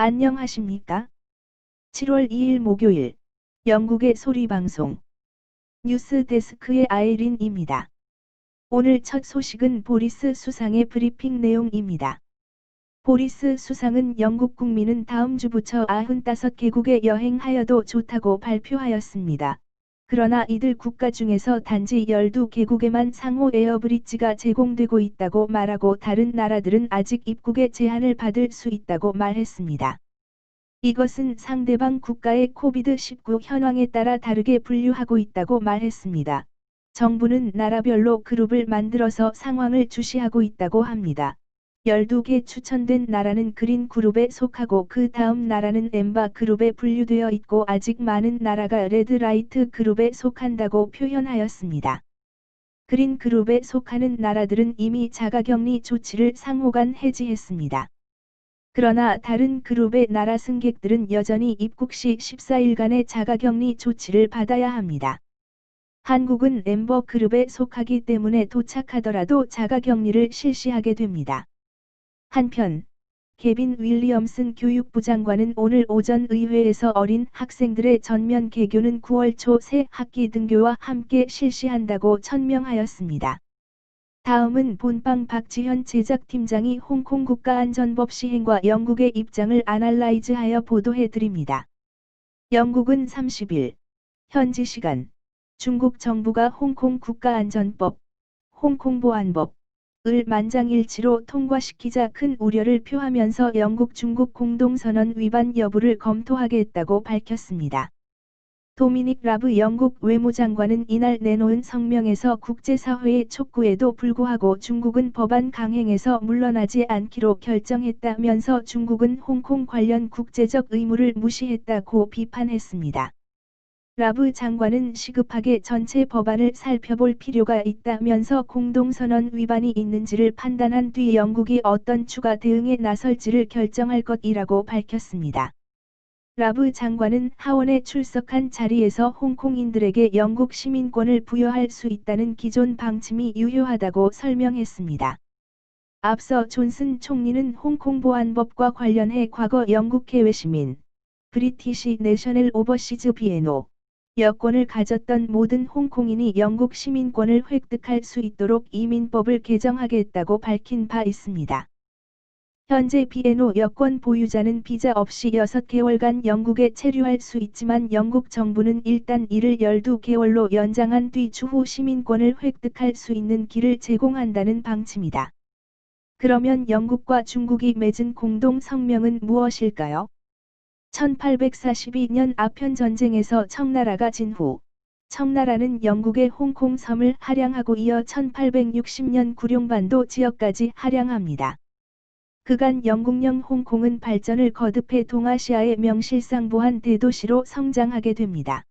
안녕하십니까? 7월 2일 목요일 영국의 소리방송 뉴스 데스크의 아이린입니다. 오늘 첫 소식은 보리스 수상의 브리핑 내용입니다. 보리스 수상은 영국 국민은 다음 주부터 95개국에 여행하여도 좋다고 발표하였습니다. 그러나 이들 국가 중에서 단지 12개국에만 상호 에어브리지가 제공되고 있다고 말하고 다른 나라들은 아직 입국에 제한을 받을 수 있다고 말했습니다. 이것은 상대방 국가의 코비드-19 현황에 따라 다르게 분류하고 있다고 말했습니다. 정부는 나라별로 그룹을 만들어서 상황을 주시하고 있다고 합니다. 12개 추천된 나라는 그린 그룹에 속하고 그 다음 나라는 엠바 그룹에 분류되어 있고 아직 많은 나라가 레드라이트 그룹에 속한다고 표현하였습니다. 그린 그룹에 속하는 나라들은 이미 자가격리 조치를 상호간 해지했습니다. 그러나 다른 그룹의 나라 승객들은 여전히 입국 시 14일간의 자가격리 조치를 받아야 합니다. 한국은 엠버 그룹에 속하기 때문에 도착하더라도 자가격리를 실시하게 됩니다. 한편, 케빈 윌리엄슨 교육부 장관은 오늘 오전 의회에서 어린 학생들의 전면 개교는 9월 초 새 학기 등교와 함께 실시한다고 천명하였습니다. 다음은 본방 박지현 제작팀장이 홍콩 국가안전법 시행과 영국의 입장을 아날라이즈하여 보도해드립니다. 영국은 30일, 현지 시간, 중국 정부가 홍콩 국가안전법, 홍콩보안법을 만장일치로 통과시키자 큰 우려를 표하면서 영국-중국 공동선언 위반 여부를 검토하겠다고 밝혔습니다. 도미닉 라브 영국 외무장관은 이날 내놓은 성명에서 국제사회의 촉구에도 불구하고 중국은 법안 강행에서 물러나지 않기로 결정했다면서 중국은 홍콩 관련 국제적 의무를 무시했다고 비판했습니다. 라브 장관은 시급하게 전체 법안을 살펴볼 필요가 있다면서 공동선언 위반이 있는지를 판단한 뒤 영국이 어떤 추가 대응에 나설지를 결정할 것이라고 밝혔습니다. 라브 장관은 하원에 출석한 자리에서 홍콩인들에게 영국 시민권을 부여할 수 있다는 기존 방침이 유효하다고 설명했습니다. 앞서 존슨 총리는 홍콩 보안법과 관련해 과거 영국 해외 시민, 브리티시 내셔널 오버시즈 BNO 여권을 가졌던 모든 홍콩인이 영국 시민권을 획득할 수 있도록 이민법을 개정하겠다고 밝힌 바 있습니다. 현재 BNO 여권 보유자는 비자 없이 6개월간 영국에 체류할 수 있지만 영국 정부는 일단 이를 12개월로 연장한 뒤 추후 시민권을 획득할 수 있는 길을 제공한다는 방침이다. 그러면 영국과 중국이 맺은 공동 성명은 무엇일까요? 1842년 아편전쟁에서 청나라가 진 후, 청나라는 영국의 홍콩 섬을 할양하고 이어 1860년 구룡반도 지역까지 할양합니다. 그간 영국령 홍콩은 발전을 거듭해 동아시아의 명실상부한 대도시로 성장하게 됩니다.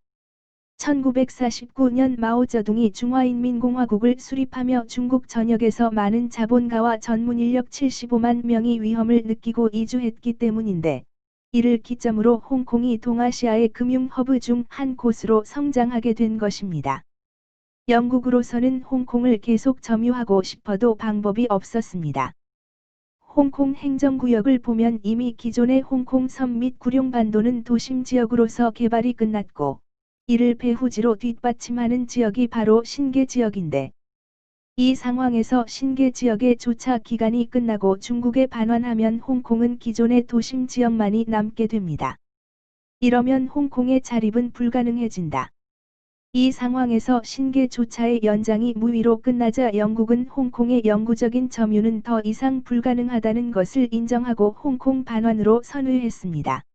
1949년 마오쩌둥이 중화인민공화국을 수립하며 중국 전역에서 많은 자본가와 전문인력 75만 명이 위험을 느끼고 이주했기 때문인데, 이를 기점으로 홍콩이 동아시아의 금융허브 중 한 곳으로 성장하게 된 것입니다. 영국으로서는 홍콩을 계속 점유하고 싶어도 방법이 없었습니다. 홍콩 행정구역을 보면 이미 기존의 홍콩 섬 및 구룡반도는 도심 지역으로서 개발이 끝났고, 이를 배후지로 뒷받침하는 지역이 바로 신계 지역인데, 이 상황에서 신계 지역의 조차 기간이 끝나고 중국에 반환하면 홍콩은 기존의 도심 지역만이 남게 됩니다. 이러면 홍콩의 자립은 불가능해진다. 이 상황에서 신계조차의 연장이 무위로 끝나자 영국은 홍콩의 영구적인 점유는 더 이상 불가능하다는 것을 인정하고 홍콩 반환으로 선회했습니다.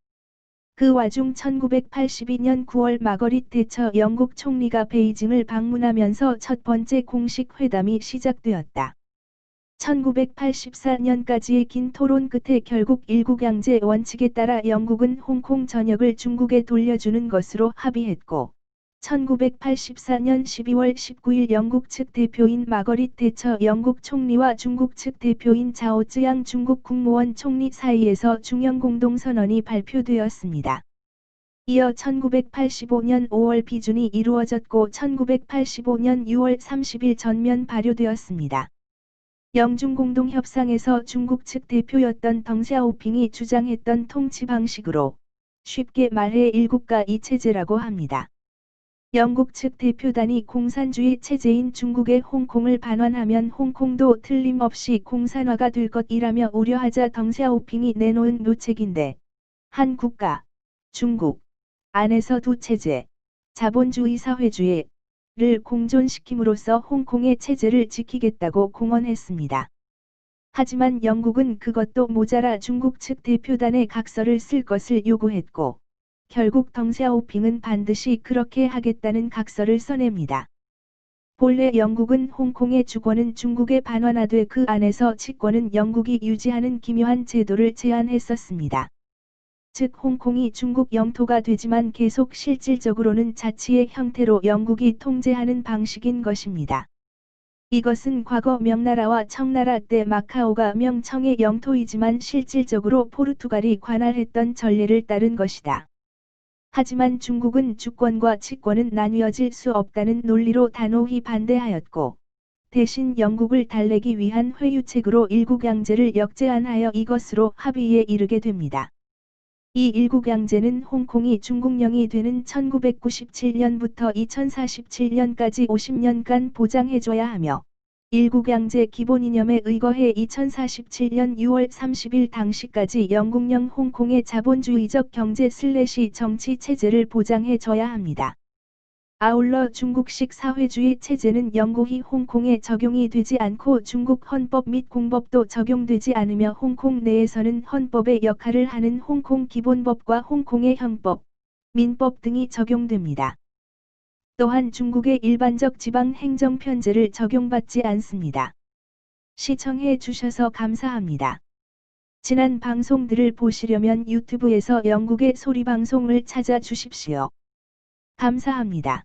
그 와중 1982년 9월 마거릿 대처 영국 총리가 베이징을 방문하면서 첫 번째 공식 회담이 시작되었다. 1984년까지의 긴 토론 끝에 결국 일국양제 원칙에 따라 영국은 홍콩 전역을 중국에 돌려주는 것으로 합의했고, 1984년 12월 19일 영국 측 대표인 마거릿 대처 영국 총리와 중국 측 대표인 자오쯔양 중국 국무원 총리 사이에서 중영공동선언이 발표되었습니다. 이어 1985년 5월 비준이 이루어졌고 1985년 6월 30일 전면 발효되었습니다. 영중 공동협상에서 중국 측 대표였던 덩샤오핑이 주장했던 통치 방식으로 쉽게 말해 일국가 이체제라고 합니다. 영국 측 대표단이 공산주의 체제인 중국의 홍콩을 반환하면 홍콩도 틀림없이 공산화가 될 것이라며 우려하자 덩샤오핑이 내놓은 묘책인데 한 국가, 중국, 안에서 두 체제, 자본주의 사회주의를 공존시킴으로써 홍콩의 체제를 지키겠다고 공언했습니다. 하지만 영국은 그것도 모자라 중국 측 대표단의 각서를 쓸 것을 요구했고 결국 덩샤오핑은 반드시 그렇게 하겠다는 각서를 써냅니다. 본래 영국은 홍콩의 주권은 중국에 반환하되 그 안에서 치권은 영국이 유지하는 기묘한 제도를 제안했었습니다. 즉 홍콩이 중국 영토가 되지만 계속 실질적으로는 자치의 형태로 영국이 통제하는 방식인 것입니다. 이것은 과거 명나라와 청나라 때 마카오가 명청의 영토이지만 실질적으로 포르투갈이 관할했던 전례를 따른 것이다. 하지만 중국은 주권과 치권은 나뉘어질 수 없다는 논리로 단호히 반대하였고, 대신 영국을 달래기 위한 회유책으로 일국양제를 역제안하여 이것으로 합의에 이르게 됩니다. 이 일국양제는 홍콩이 중국령이 되는 1997년부터 2047년까지 50년간 보장해줘야 하며, 일국양제 기본이념에 의거해 2047년 6월 30일 당시까지 영국령 홍콩의 자본주의적 경제/정치 체제를 보장해줘야 합니다. 아울러 중국식 사회주의 체제는 영구히 홍콩에 적용이 되지 않고 중국 헌법 및 공법도 적용되지 않으며 홍콩 내에서는 헌법의 역할을 하는 홍콩 기본법과 홍콩의 형법, 민법 등이 적용됩니다. 또한 중국의 일반적 지방 행정 편제를 적용받지 않습니다. 시청해 주셔서 감사합니다. 지난 방송들을 보시려면 유튜브에서 영국의 소리방송을 찾아 주십시오. 감사합니다.